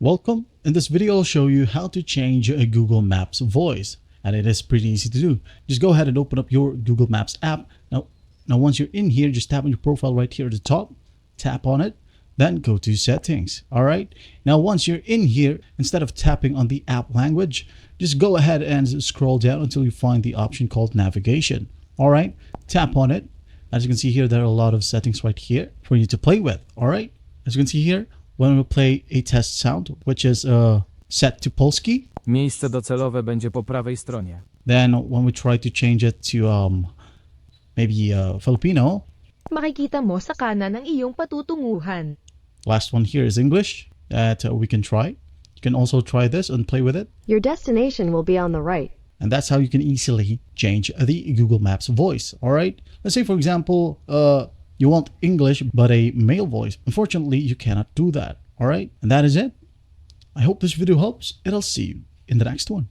Welcome. In this video, I'll show you how to change a Google Maps voice. And it is pretty easy to do. Just go ahead and open up your Google Maps app. Now once you're in here, just tap on your profile right here at the top. Tap on it. Then go to settings. All right. Now, once you're in here, instead of tapping on the app language, just go ahead and scroll down until you find the option called navigation. All right. Tap on it. As you can see here, there are a lot of settings right here for you to play with. All right. As you can see here, when we play a test sound, which is set to Polski. Miejsce docelowe będzie po prawej stronie. Then when we try to change it to maybe Filipino. Makikita mo sa kanan ang iyong patutunguhan. Last one here is English that we can try. You can also try this and play with it. Your destination will be on the right. And that's how you can easily change the Google Maps voice. All right. Let's say, for example, you want English, but a male voice. Unfortunately, you cannot do that. All right. And that is it. I hope this video helps, and I'll see you in the next one.